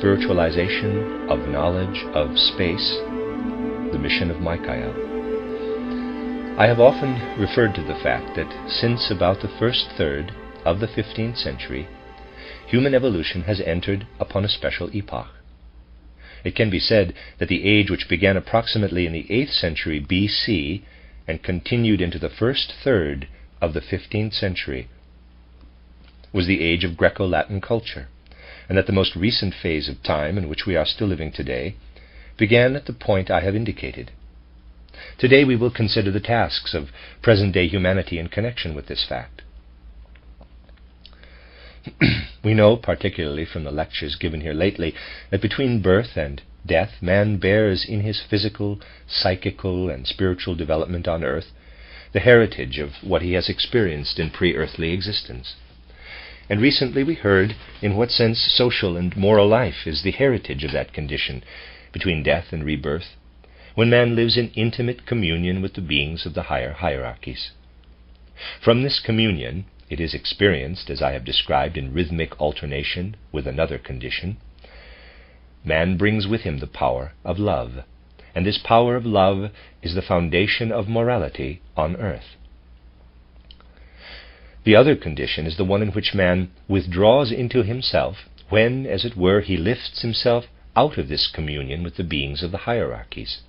spiritualization of knowledge of space, the mission of Michael. I have often referred to the fact that since about the first third of the 15th century, human evolution has entered upon a special epoch. It can be said that the age which began approximately in the 8th century BC and continued into the first third of the 15th century was the age of Greco-Latin culture, and that the most recent phase of time in which we are still living today began at the point I have indicated. Today we will consider the tasks of present-day humanity in connection with this fact. We know, particularly from the lectures given here lately, that between birth and death man bears in his physical, psychical, and spiritual development on earth the heritage of what he has experienced in pre-earthly existence. And recently we heard in what sense social and moral life is the heritage of that condition between death and rebirth, when man lives in intimate communion with the beings of the higher hierarchies. From this communion it is experienced, as I have described, in rhythmic alternation with another condition. Man brings with him the power of love, and this power of love is the foundation of morality on earth. The other condition is the one in which man withdraws into himself when, as it were, he lifts himself out of this communion with the beings of the hierarchies.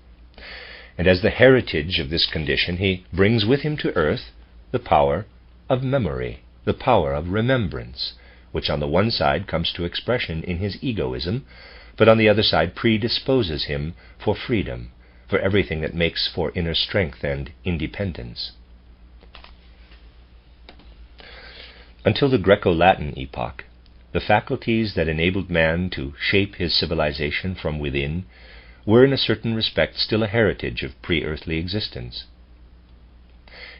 And as the heritage of this condition, he brings with him to earth the power of memory, the power of remembrance, which on the one side comes to expression in his egoism, but on the other side predisposes him for freedom, for everything that makes for inner strength and independence. Until the Greco-Latin epoch, the faculties that enabled man to shape his civilization from within were in a certain respect still a heritage of pre-earthly existence.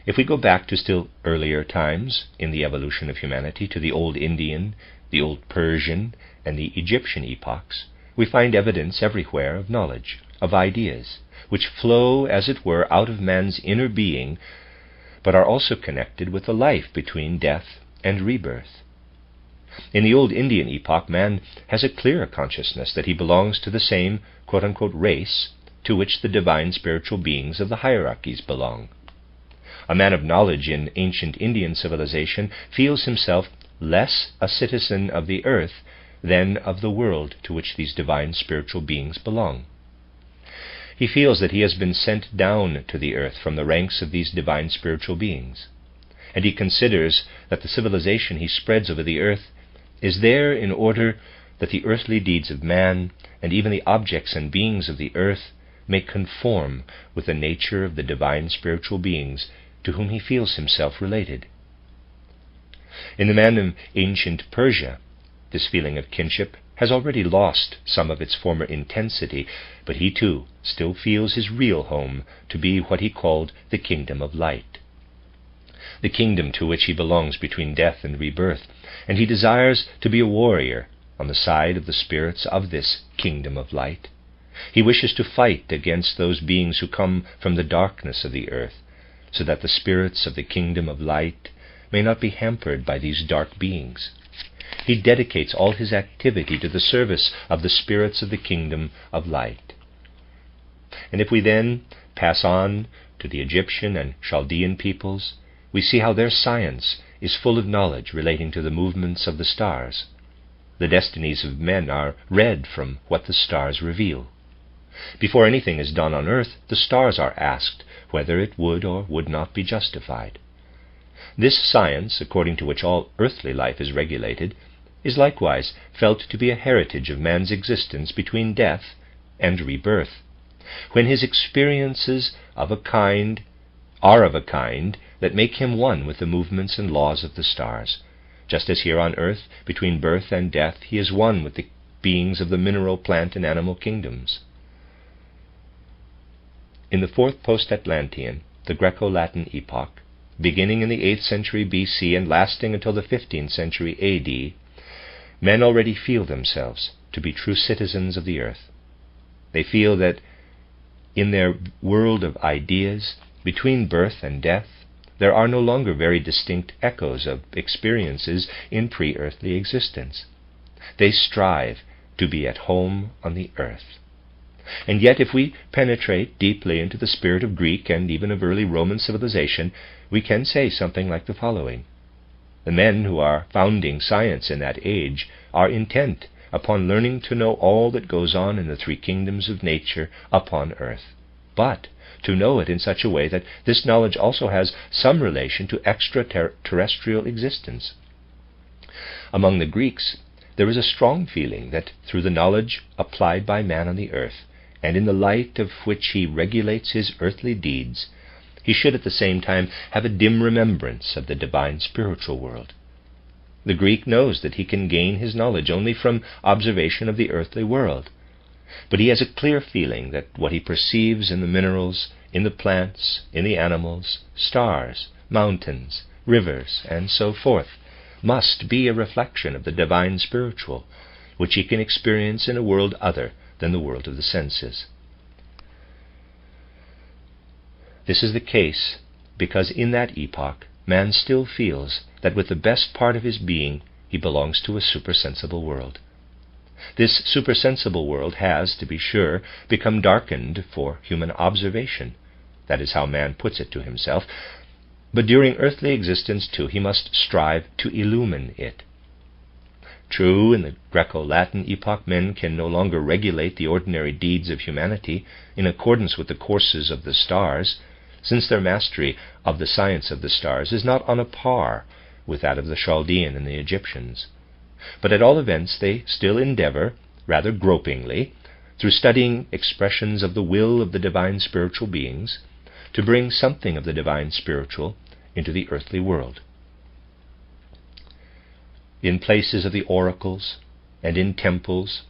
If we go back to still earlier times in the evolution of humanity, to the Old Indian, the Old Persian, and the Egyptian epochs, we find evidence everywhere of knowledge, of ideas, which flow, as it were, out of man's inner being, but are also connected with the life between death and rebirth. In the Old Indian epoch, man has a clear consciousness that he belongs to the same quote-unquote race to which the divine spiritual beings of the hierarchies belong. A man of knowledge in ancient Indian civilization feels himself less a citizen of the earth than of the world to which these divine spiritual beings belong. He feels that he has been sent down to the earth from the ranks of these divine spiritual beings, and he considers that the civilization he spreads over the earth is there in order that the earthly deeds of man and even the objects and beings of the earth may conform with the nature of the divine spiritual beings to whom he feels himself related. In the man of ancient Persia, this feeling of kinship has already lost some of its former intensity, but he too still feels his real home to be what he called the kingdom of light, the kingdom to which he belongs between death and rebirth, and he desires to be a warrior on the side of the spirits of this kingdom of light. He wishes to fight against those beings who come from the darkness of the earth, so that the spirits of the kingdom of light may not be hampered by these dark beings. He dedicates all his activity to the service of the spirits of the kingdom of light. And if we then pass on to the Egyptian and Chaldean peoples, we see how their science is full of knowledge relating to the movements of the stars. The destinies of men are read from what the stars reveal. Before anything is done on earth, the stars are asked whether it would or would not be justified. This science, according to which all earthly life is regulated, is likewise felt to be a heritage of man's existence between death and rebirth, when his experiences are of a kind that make him one with the movements and laws of the stars, just as here on earth, between birth and death, he is one with the beings of the mineral, plant, and animal kingdoms. In the fourth post-Atlantean, the Greco-Latin epoch, beginning in the 8th century BC and lasting until the 15th century AD, men already feel themselves to be true citizens of the earth. They feel that in their world of ideas, between birth and death, there are no longer very distinct echoes of experiences in pre-earthly existence. They strive to be at home on the earth. And yet, if we penetrate deeply into the spirit of Greek and even of early Roman civilization, we can say something like the following. The men who are founding science in that age are intent upon learning to know all that goes on in the three kingdoms of nature upon earth, but to know it in such a way that this knowledge also has some relation to extraterrestrial existence. Among the Greeks, there is a strong feeling that through the knowledge applied by man on the earth, and in the light of which he regulates his earthly deeds, he should at the same time have a dim remembrance of the divine spiritual world. The Greek knows that he can gain his knowledge only from observation of the earthly world, but he has a clear feeling that what he perceives in the minerals, in the plants, in the animals, stars, mountains, rivers, and so forth, must be a reflection of the divine spiritual, which he can experience in a world other than the world of the senses. This is the case because in that epoch man still feels that with the best part of his being he belongs to a supersensible world. This supersensible world has, to be sure, become darkened for human observation. That is how man puts it to himself. But during earthly existence, too, he must strive to illumine it. True, in the Greco-Latin epoch, men can no longer regulate the ordinary deeds of humanity in accordance with the courses of the stars, since their mastery of the science of the stars is not on a par with that of the Chaldean and the Egyptians. But at all events they still endeavor, rather gropingly, through studying expressions of the will of the divine spiritual beings, to bring something of the divine spiritual into the earthly world. In places of the oracles and in temples,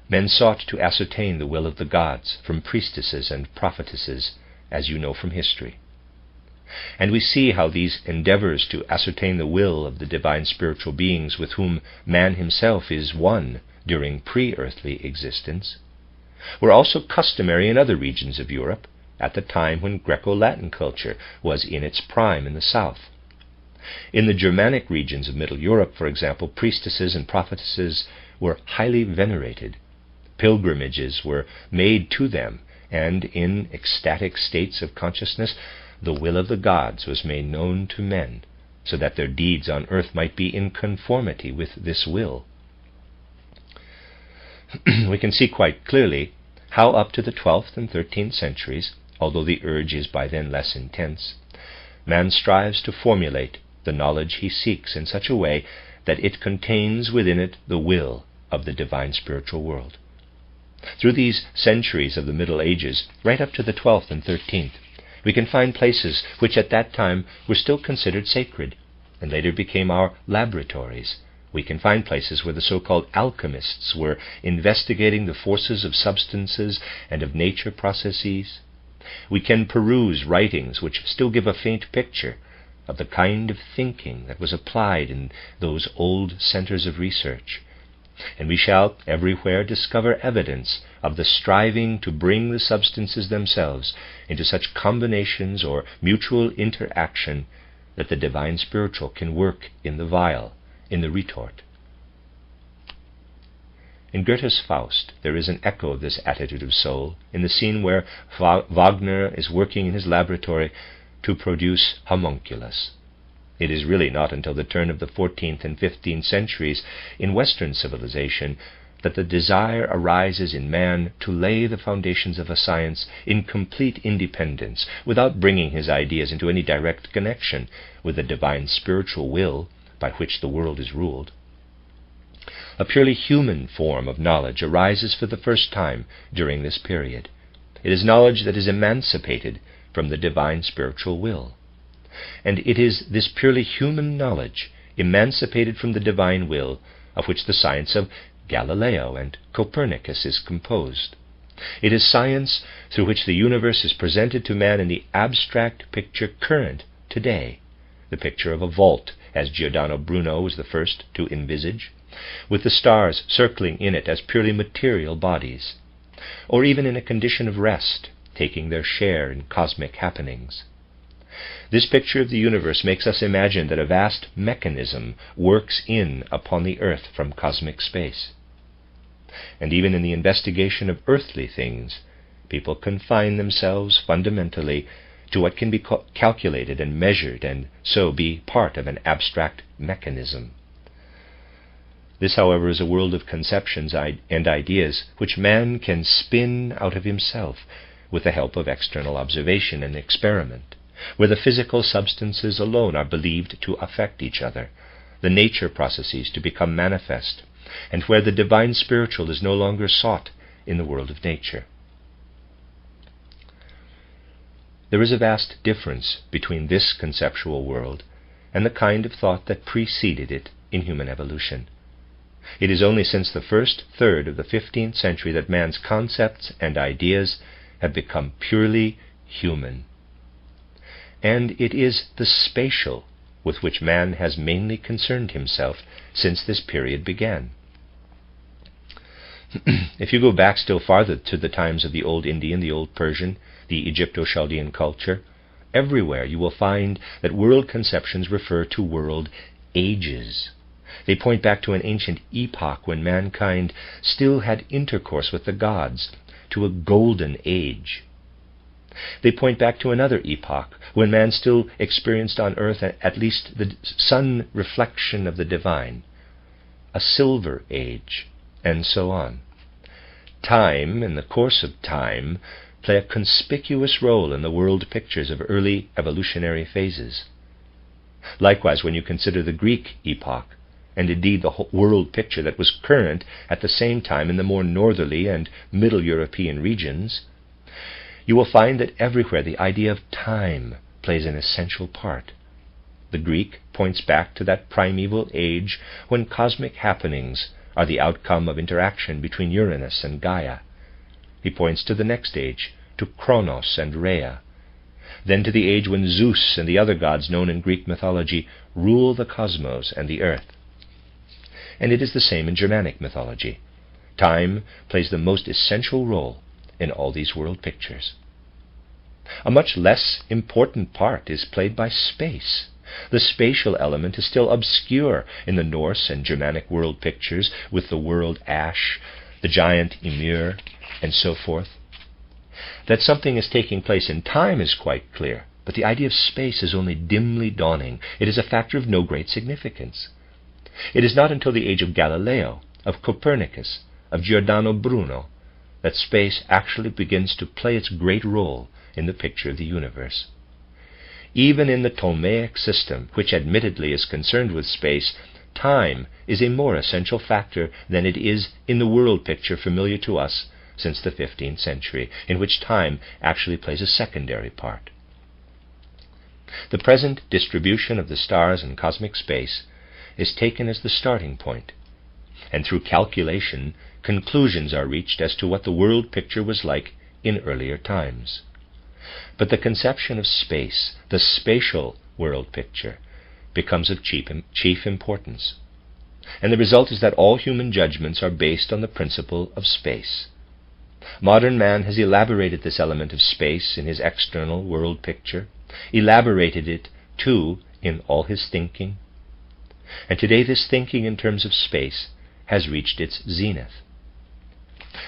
men sought to ascertain the will of the gods from priestesses and prophetesses, as you know from history. And we see how these endeavors to ascertain the will of the divine spiritual beings with whom man himself is one during pre-earthly existence were also customary in other regions of Europe at the time when Greco-Latin culture was in its prime in the south. In the Germanic regions of Middle Europe, for example, priestesses and prophetesses were highly venerated. Pilgrimages were made to them, and in ecstatic states of consciousness, the will of the gods was made known to men, so that their deeds on earth might be in conformity with this will. We can see quite clearly how up to the 12th and 13th centuries, although the urge is by then less intense, man strives to formulate the knowledge he seeks in such a way that it contains within it the will of the divine spiritual world. Through these centuries of the Middle Ages, right up to the 12th and 13th, we can find places which at that time were still considered sacred, and later became our laboratories. We can find places where the so-called alchemists were investigating the forces of substances and of nature processes. We can peruse writings which still give a faint picture of the kind of thinking that was applied in those old centers of research. And we shall everywhere discover evidence of the striving to bring the substances themselves into such combinations or mutual interaction that the divine spiritual can work in the vial, in the retort. In Goethe's Faust, there is an echo of this attitude of soul in the scene where Wagner is working in his laboratory to produce Homunculus. It is really not until the turn of the 14th and 15th centuries in Western civilization that the desire arises in man to lay the foundations of a science in complete independence, without bringing his ideas into any direct connection with the divine spiritual will by which the world is ruled. A purely human form of knowledge arises for the first time during this period. It is knowledge that is emancipated from the divine spiritual will. And it is this purely human knowledge, emancipated from the divine will, of which the science of Galileo and Copernicus is composed. It is science through which the universe is presented to man in the abstract picture current today, the picture of a vault, as Giordano Bruno was the first to envisage, with the stars circling in it as purely material bodies, or even in a condition of rest, taking their share in cosmic happenings. This picture of the universe makes us imagine that a vast mechanism works in upon the earth from cosmic space. and even in the investigation of earthly things, people confine themselves fundamentally to what can be calculated and measured, and so be part of an abstract mechanism. This, however, is a world of conceptions and ideas which man can spin out of himself with the help of external observation and experiment, where the physical substances alone are believed to affect each other, the nature processes to become manifest, and where the divine spiritual is no longer sought in the world of nature. There is a vast difference between this conceptual world and the kind of thought that preceded it in human evolution. It is only since the first third of the 15th century that man's concepts and ideas have become purely human. And it is the spatial with which man has mainly concerned himself since this period began. If you go back still farther to the times of the Old Indian, the Old Persian, the Egypto-Chaldean culture, everywhere you will find that world conceptions refer to world ages. They point back to an ancient epoch when mankind still had intercourse with the gods, to a golden age. They point back to another epoch when man still experienced on earth at least the sun reflection of the divine, a silver age, and so on. Time, in the course of time, play a conspicuous role in the world pictures of early evolutionary phases. Likewise, when you consider the Greek epoch, and indeed the whole world picture that was current at the same time in the more northerly and middle European regions, you will find that everywhere the idea of time plays an essential part. The Greek points back to that primeval age when cosmic happenings are the outcome of interaction between Uranus and Gaia. He points to the next age, to Kronos and Rhea, then to the age when Zeus and the other gods known in Greek mythology rule the cosmos and the earth. And it is the same in Germanic mythology. Time plays the most essential role in all these world pictures. A much less important part is played by space. The spatial element is still obscure in the Norse and Germanic world pictures, with the world Ash, the giant Ymir, and so forth. That something is taking place in time is quite clear, but the idea of space is only dimly dawning. It is a factor of no great significance. It is not until the age of Galileo, of Copernicus, of Giordano Bruno, that space actually begins to play its great role in the picture of the universe. Even in the Ptolemaic system, which admittedly is concerned with space, time is a more essential factor than it is in the world picture familiar to us since the 15th century, in which time actually plays a secondary part. The present distribution of the stars in cosmic space is taken as the starting point, and through calculation, conclusions are reached as to what the world picture was like in earlier times. But the conception of space, the spatial world picture, becomes of chief importance. And the result is that all human judgments are based on the principle of space. Modern man has elaborated this element of space in his external world picture, elaborated it, too, in all his thinking. And today this thinking in terms of space has reached its zenith.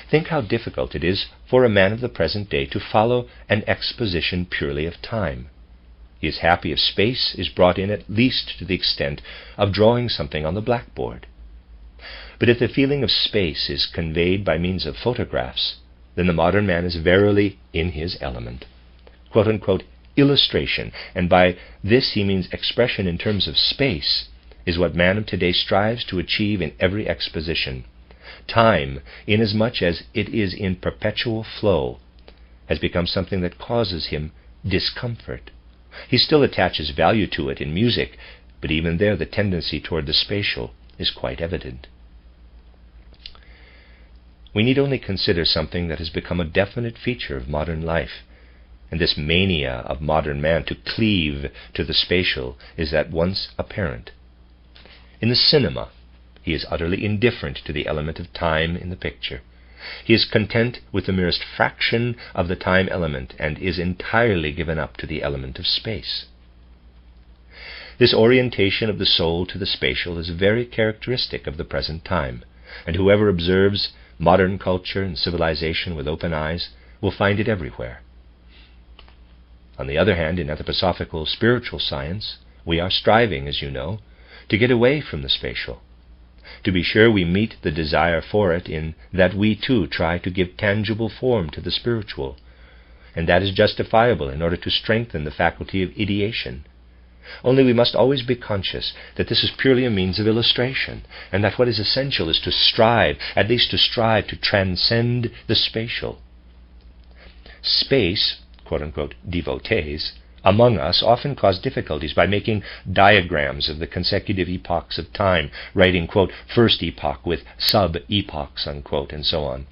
Think how difficult it is for a man of the present day to follow an exposition purely of time. He is happy if space is brought in at least to the extent of drawing something on the blackboard. But if the feeling of space is conveyed by means of photographs, then the modern man is verily in his element. Quote-unquote illustration, and by this he means expression in terms of space, is what man of today strives to achieve in every exposition. Time, inasmuch as it is in perpetual flow, has become something that causes him discomfort. He still attaches value to it in music, but even there the tendency toward the spatial is quite evident. We need only consider something that has become a definite feature of modern life, and this mania of modern man to cleave to the spatial is at once apparent. In the cinema, he is utterly indifferent to the element of time in the picture. He is content with the merest fraction of the time element and is entirely given up to the element of space. This orientation of the soul to the spatial is very characteristic of the present time, and whoever observes modern culture and civilization with open eyes will find it everywhere. On the other hand, in anthroposophical spiritual science, we are striving, as you know, to get away from the spatial. To be sure, we meet the desire for it in that we too try to give tangible form to the spiritual, and that is justifiable in order to strengthen the faculty of ideation. Only we must always be conscious that this is purely a means of illustration, and that what is essential is to strive, at least to strive to transcend the spatial. Space, quote-unquote, devotees, among us often cause difficulties by making diagrams of the consecutive epochs of time, writing, quote, first epoch with sub-epochs, unquote, and so on.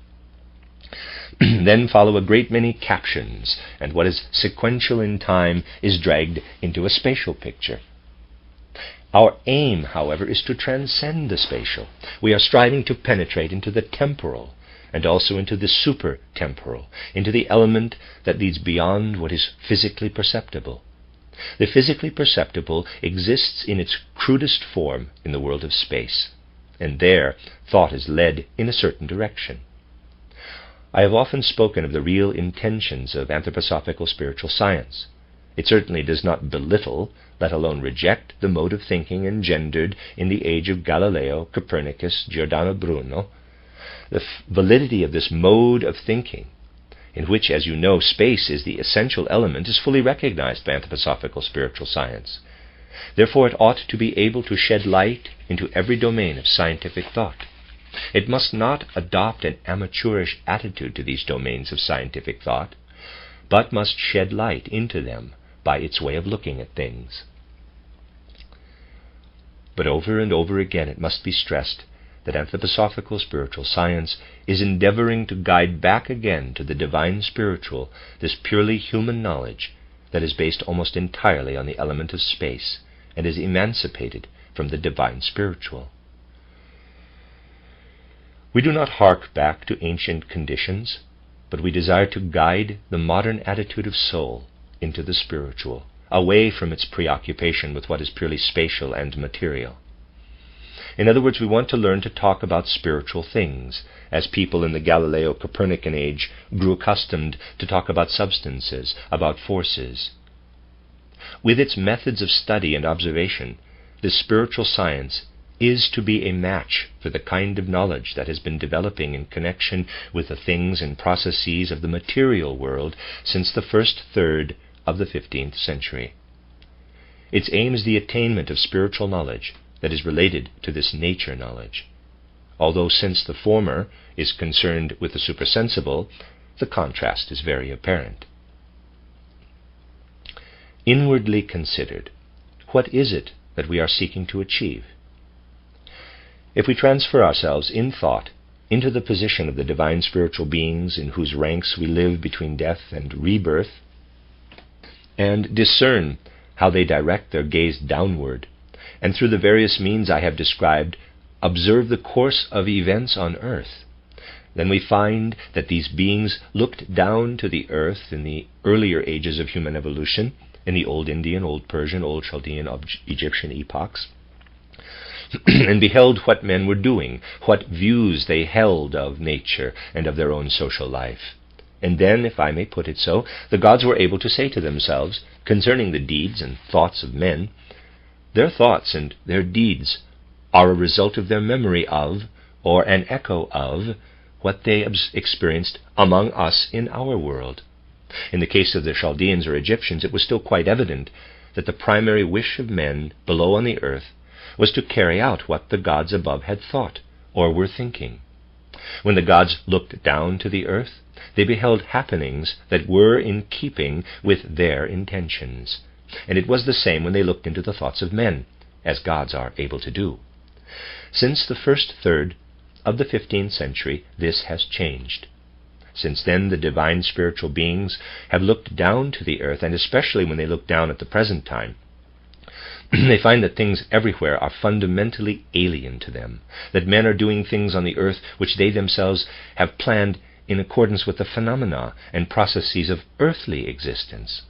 Then follow a great many captions, and what is sequential in time is dragged into a spatial picture. Our aim, however, is to transcend the spatial. We are striving to penetrate into the temporal, and also into the super-temporal, into the element that leads beyond what is physically perceptible. The physically perceptible exists in its crudest form in the world of space, and there thought is led in a certain direction. I have often spoken of the real intentions of anthroposophical spiritual science. It certainly does not belittle, let alone reject, the mode of thinking engendered in the age of Galileo, Copernicus, Giordano Bruno. The validity of this mode of thinking, in which, as you know, space is the essential element, is fully recognized by anthroposophical spiritual science. Therefore it ought to be able to shed light into every domain of scientific thought. It must not adopt an amateurish attitude to these domains of scientific thought, but must shed light into them by its way of looking at things. But over and over again it must be stressed that anthroposophical spiritual science is endeavoring to guide back again to the divine spiritual this purely human knowledge that is based almost entirely on the element of space and is emancipated from the divine spiritual. We do not hark back to ancient conditions, but we desire to guide the modern attitude of soul into the spiritual, away from its preoccupation with what is purely spatial and material. In other words, we want to learn to talk about spiritual things, as people in the Galileo-Copernican age grew accustomed to talk about substances, about forces. With its methods of study and observation, this spiritual science is to be a match for the kind of knowledge that has been developing in connection with the things and processes of the material world since the first third of the 15th century. Its aim is the attainment of spiritual knowledge that is related to this nature knowledge, although since the former is concerned with the supersensible, the contrast is very apparent. Inwardly considered, what is it that we are seeking to achieve? If we transfer ourselves in thought into the position of the divine spiritual beings in whose ranks we live between death and rebirth, and discern how they direct their gaze downward, and through the various means I have described, observe the course of events on earth, then we find that these beings looked down to the earth in the earlier ages of human evolution, in the Old Indian, Old Persian, Old Chaldean, Egyptian epochs, and beheld what men were doing, what views they held of nature and of their own social life. And then, if I may put it so, the gods were able to say to themselves, concerning the deeds and thoughts of men, their thoughts and their deeds are a result of their memory of, or an echo of, what they experienced among us in our world. In the case of the Chaldeans or Egyptians, it was still quite evident that the primary wish of men below on the earth was to carry out what the gods above had thought or were thinking. When the gods looked down to the earth, they beheld happenings that were in keeping with their intentions. And it was the same when they looked into the thoughts of men, as gods are able to do. Since the first third of the 15th century, this has changed. Since then, the divine spiritual beings have looked down to the earth, and especially when they look down at the present time, they find that things everywhere are fundamentally alien to them, that men are doing things on the earth which they themselves have planned in accordance with the phenomena and processes of earthly existence.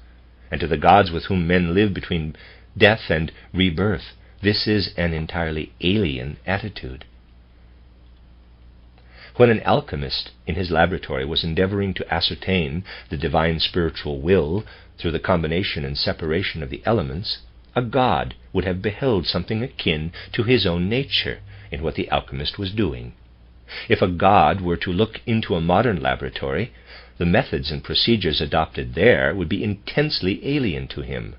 And to the gods with whom men live between death and rebirth, this is an entirely alien attitude. When an alchemist in his laboratory was endeavoring to ascertain the divine spiritual will through the combination and separation of the elements, a god would have beheld something akin to his own nature in what the alchemist was doing. If a god were to look into a modern laboratory, the methods and procedures adopted there would be intensely alien to him.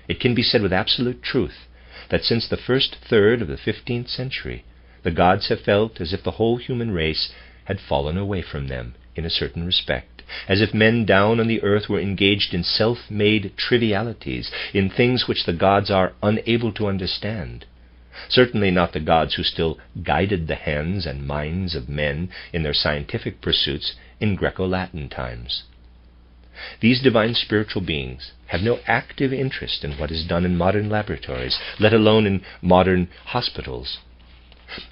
It can be said with absolute truth that since the first third of the 15th century, the gods have felt as if the whole human race had fallen away from them in a certain respect, as if men down on the earth were engaged in self-made trivialities, in things which the gods are unable to understand. Certainly not the gods who still guided the hands and minds of men in their scientific pursuits in Greco-Latin times. These divine spiritual beings have no active interest in what is done in modern laboratories, let alone in modern hospitals.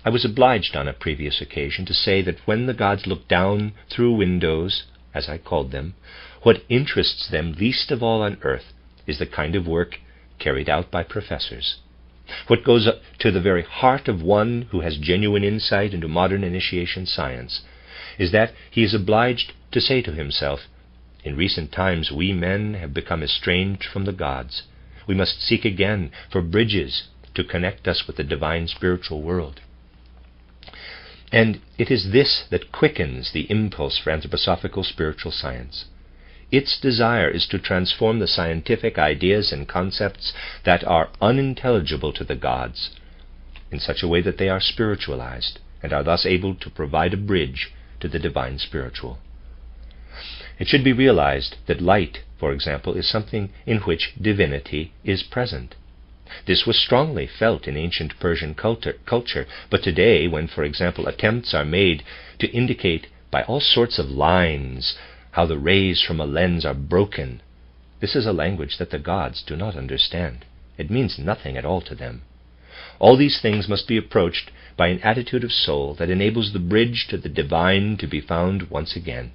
I was obliged on a previous occasion to say that when the gods look down through windows, as I called them, what interests them least of all on earth is the kind of work carried out by professors. What goes to the very heart of one who has genuine insight into modern initiation science is that he is obliged to say to himself, "In recent times we men have become estranged from the gods. We must seek again for bridges to connect us with the divine spiritual world." And it is this that quickens the impulse for anthroposophical spiritual science. Its desire is to transform the scientific ideas and concepts that are unintelligible to the gods in such a way that they are spiritualized and are thus able to provide a bridge to the divine spiritual. It should be realized that light, for example, is something in which divinity is present. This was strongly felt in ancient Persian culture, but today, when, for example, attempts are made to indicate by all sorts of lines how the rays from a lens are broken, this is a language that the gods do not understand. It means nothing at all to them. All these things must be approached by an attitude of soul that enables the bridge to the divine to be found once again.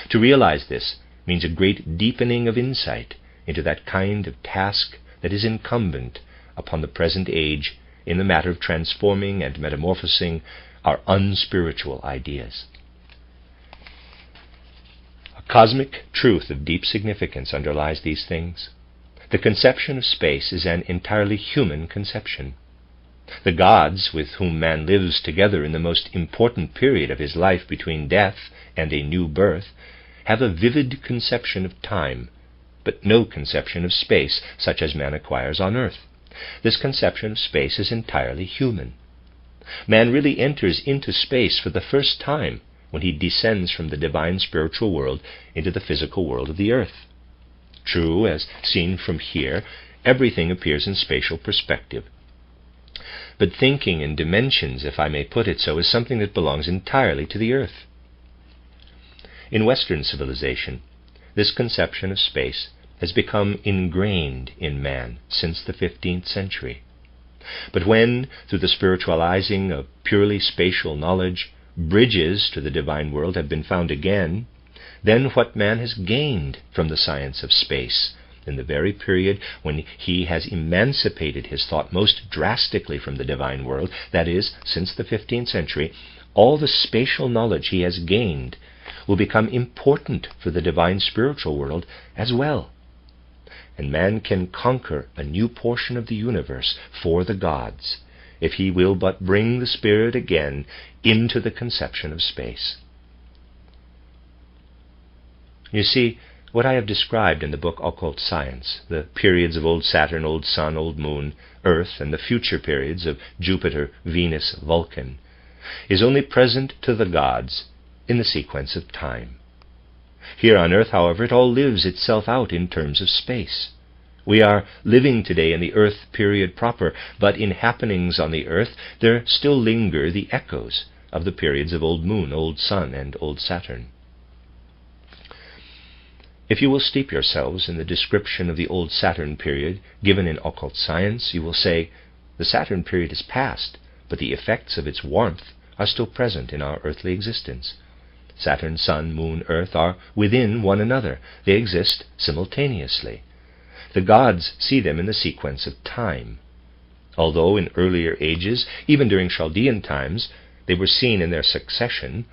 To realize this means a great deepening of insight into that kind of task that is incumbent upon the present age in the matter of transforming and metamorphosing our unspiritual ideas. A cosmic truth of deep significance underlies these things. The conception of space is an entirely human conception. The gods with whom man lives together in the most important period of his life between death and a new birth have a vivid conception of time, but no conception of space such as man acquires on earth. This conception of space is entirely human. Man really enters into space for the first time when he descends from the divine spiritual world into the physical world of the earth. True, as seen from here, everything appears in spatial perspective. But thinking in dimensions, if I may put it so, is something that belongs entirely to the earth. In Western civilization, this conception of space has become ingrained in man since the 15th century. But when, through the spiritualizing of purely spatial knowledge, bridges to the divine world have been found again, then what man has gained from the science of space in the very period when he has emancipated his thought most drastically from the divine world, that is, since the 15th century, all the spatial knowledge he has gained will become important for the divine spiritual world as well. And man can conquer a new portion of the universe for the gods if he will but bring the spirit again into the conception of space. You see, what I have described in the book Occult Science, the periods of old Saturn, old Sun, old Moon, Earth, and the future periods of Jupiter, Venus, Vulcan, is only present to the gods in the sequence of time. Here on earth, however, it all lives itself out in terms of space. We are living today in the earth period proper, but in happenings on the earth there still linger the echoes of the periods of old Moon, old Sun, and old Saturn. If you will steep yourselves in the description of the old Saturn period given in Occult Science, you will say, the Saturn period is past, but the effects of its warmth are still present in our earthly existence. Saturn, Sun, Moon, Earth are within one another. They exist simultaneously. The gods see them in the sequence of time. Although in earlier ages, even during Chaldean times, they were seen in their succession,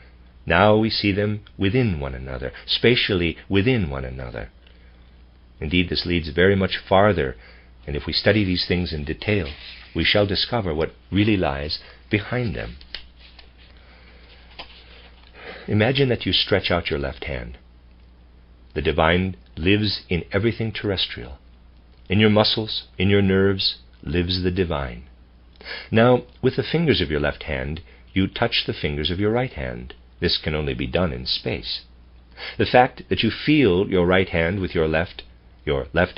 now we see them within one another, spatially within one another. Indeed, this leads very much farther, and if we study these things in detail, we shall discover what really lies behind them. Imagine that you stretch out your left hand. The divine lives in everything terrestrial. In your muscles, in your nerves, lives the divine. Now, with the fingers of your left hand, you touch the fingers of your right hand. This can only be done in space. The fact that you feel your right hand with your left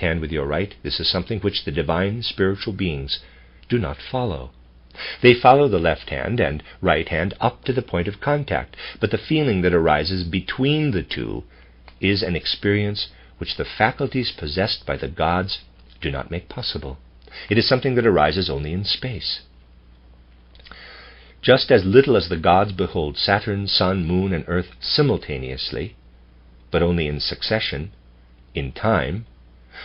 hand with your right, this is something which the divine spiritual beings do not follow. They follow the left hand and right hand up to the point of contact, but the feeling that arises between the two is an experience which the faculties possessed by the gods do not make possible. It is something that arises only in space. Just as little as the gods behold Saturn, Sun, Moon, and Earth simultaneously, but only in succession, in time,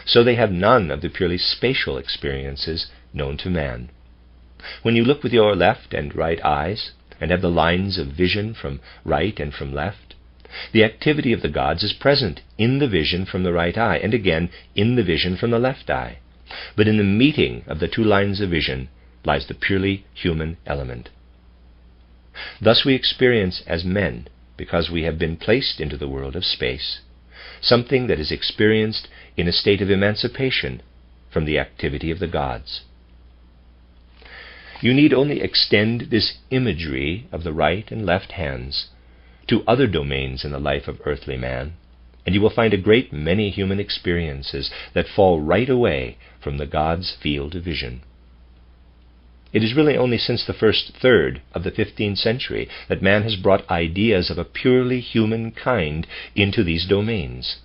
so they have none of the purely spatial experiences known to man. When you look with your left and right eyes, and have the lines of vision from right and from left, the activity of the gods is present in the vision from the right eye, and again in the vision from the left eye. But in the meeting of the two lines of vision lies the purely human element. Thus we experience as men, because we have been placed into the world of space, something that is experienced in a state of emancipation from the activity of the gods. You need only extend this imagery of the right and left hands to other domains in the life of earthly man, and you will find a great many human experiences that fall right away from the gods' field of vision. It is really only since the first third of the 15th century that man has brought ideas of a purely human kind into these domains.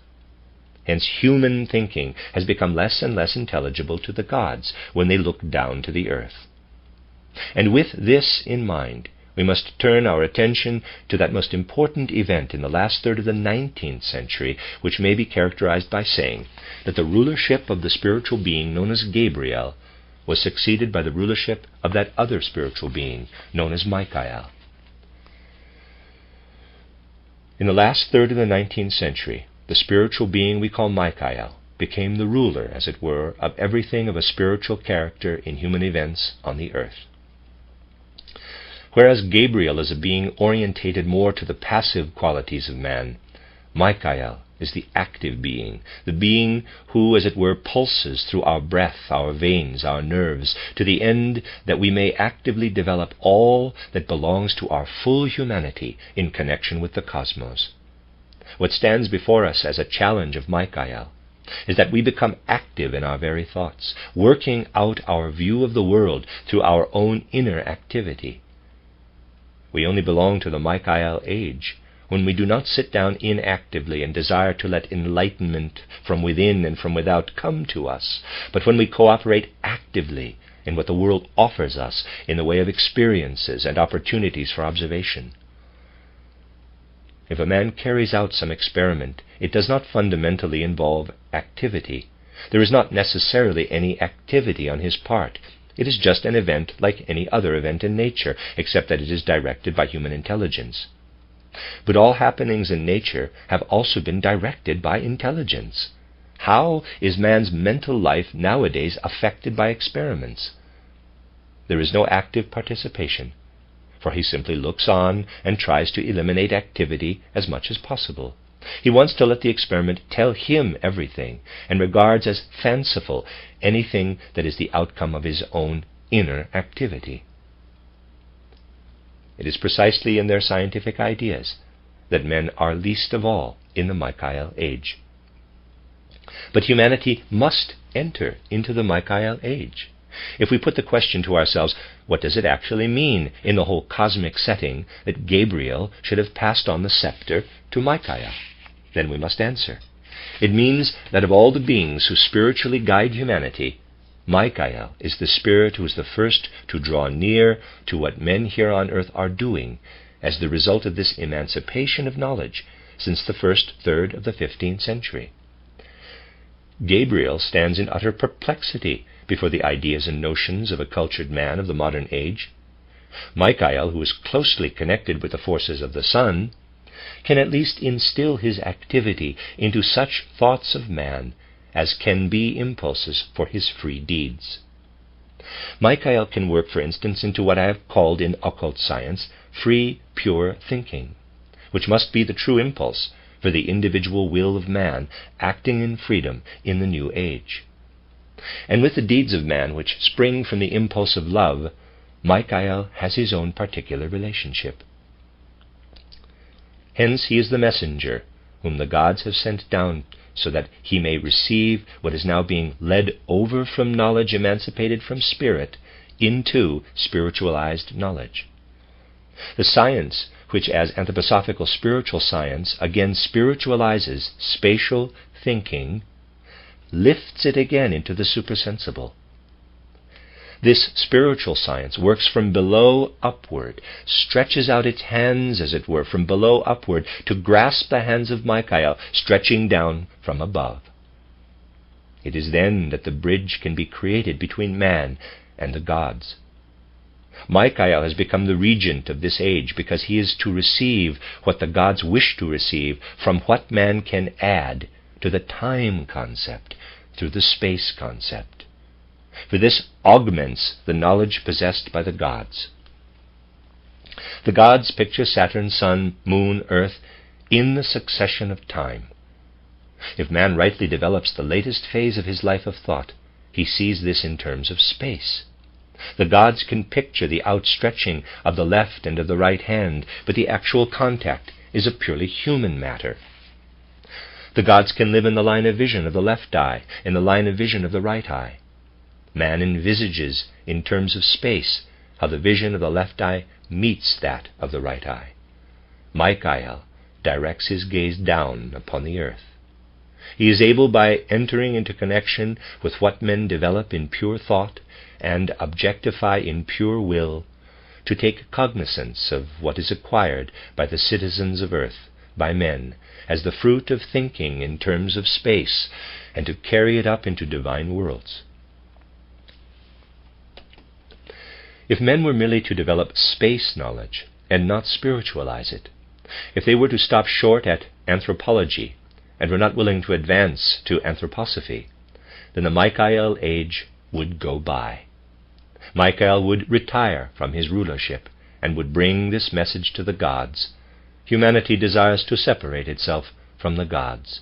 Hence human thinking has become less and less intelligible to the gods when they look down to the earth. And with this in mind, we must turn our attention to that most important event in the last third of the 19th century, which may be characterized by saying that the rulership of the spiritual being known as Gabriel was succeeded by the rulership of that other spiritual being known as Michael. In the last third of the 19th century, the spiritual being we call Michael became the ruler, as it were, of everything of a spiritual character in human events on the earth. Whereas Gabriel is a being orientated more to the passive qualities of man, Michael is the active being, the being who, as it were, pulses through our breath, our veins, our nerves, to the end that we may actively develop all that belongs to our full humanity in connection with the cosmos. What stands before us as a challenge of Michael is that we become active in our very thoughts, working out our view of the world through our own inner activity. We only belong to the Michael age when we do not sit down inactively and desire to let enlightenment from within and from without come to us, but when we cooperate actively in what the world offers us in the way of experiences and opportunities for observation. If a man carries out some experiment, it does not fundamentally involve activity. There is not necessarily any activity on his part. It is just an event like any other event in nature, except that it is directed by human intelligence. But all happenings in nature have also been directed by intelligence. How is man's mental life nowadays affected by experiments? There is no active participation, for he simply looks on and tries to eliminate activity as much as possible. He wants to let the experiment tell him everything, and regards as fanciful anything that is the outcome of his own inner activity. It is precisely in their scientific ideas that men are least of all in the Michael age. But humanity must enter into the Michael age. If we put the question to ourselves, what does it actually mean in the whole cosmic setting that Gabriel should have passed on the scepter to Michael? Then we must answer. It means that of all the beings who spiritually guide humanity, Michael is the spirit who is the first to draw near to what men here on earth are doing as the result of this emancipation of knowledge since the first third of the 15th century. Gabriel stands in utter perplexity before the ideas and notions of a cultured man of the modern age. Michael, who is closely connected with the forces of the sun, can at least instill his activity into such thoughts of man as can be impulses for his free deeds. Michael can work, for instance, into what I have called in occult science free, pure thinking, which must be the true impulse for the individual will of man acting in freedom in the new age. And with the deeds of man which spring from the impulse of love, Michael has his own particular relationship. Hence he is the messenger whom the gods have sent down so that he may receive what is now being led over from knowledge emancipated from spirit into spiritualized knowledge. The science which as anthroposophical spiritual science again spiritualizes spatial thinking lifts it again into the supersensible. This spiritual science works from below upward, stretches out its hands, as it were, from below upward to grasp the hands of Michael stretching down from above. It is then that the bridge can be created between man and the gods. Michael has become the regent of this age because he is to receive what the gods wish to receive from what man can add to the time concept through the space concept. For this augments the knowledge possessed by the gods. The gods picture Saturn, Sun, Moon, Earth in the succession of time. If man rightly develops the latest phase of his life of thought, he sees this in terms of space. The gods can picture the outstretching of the left and of the right hand, but the actual contact is a purely human matter. The gods can live in the line of vision of the left eye, in the line of vision of the right eye. Man envisages, in terms of space, how the vision of the left eye meets that of the right eye. Michael directs his gaze down upon the earth. He is able, by entering into connection with what men develop in pure thought and objectify in pure will, to take cognizance of what is acquired by the citizens of earth, by men, as the fruit of thinking in terms of space, and to carry it up into divine worlds. If men were merely to develop space knowledge and not spiritualize it, if they were to stop short at anthropology and were not willing to advance to anthroposophy, then the Michael age would go by. Michael would retire from his rulership and would bring this message to the gods. Humanity desires to separate itself from the gods.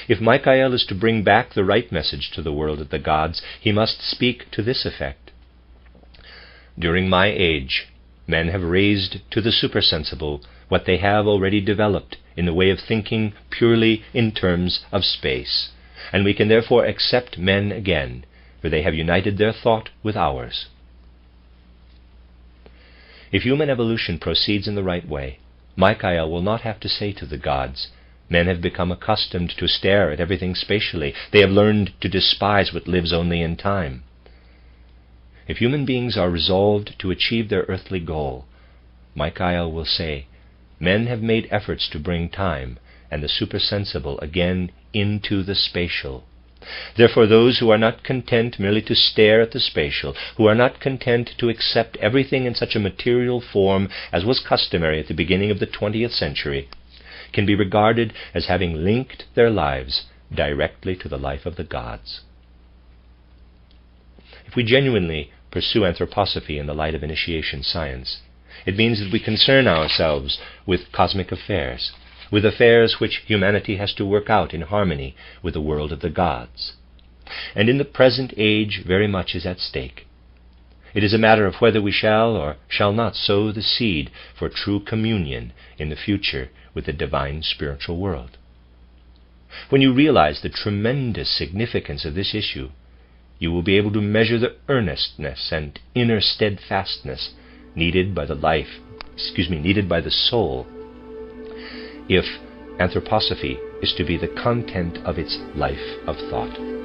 If Michael is to bring back the right message to the world of the gods, he must speak to this effect: during my age, men have raised to the supersensible what they have already developed in the way of thinking purely in terms of space, and we can therefore accept men again, for they have united their thought with ours. If human evolution proceeds in the right way, Michael will not have to say to the gods, men have become accustomed to stare at everything spatially. They have learned to despise what lives only in time. If human beings are resolved to achieve their earthly goal, Michael will say, men have made efforts to bring time and the supersensible again into the spatial. Therefore those who are not content merely to stare at the spatial, who are not content to accept everything in such a material form as was customary at the beginning of the 20th century, can be regarded as having linked their lives directly to the life of the gods. If we genuinely pursue anthroposophy in the light of initiation science, it means that we concern ourselves with cosmic affairs, with affairs which humanity has to work out in harmony with the world of the gods. And in the present age very much is at stake. It is a matter of whether we shall or shall not sow the seed for true communion in the future with the divine spiritual world. When you realize the tremendous significance of this issue, you will be able to measure the earnestness and inner steadfastness needed by the soul, if anthroposophy is to be the content of its life of thought.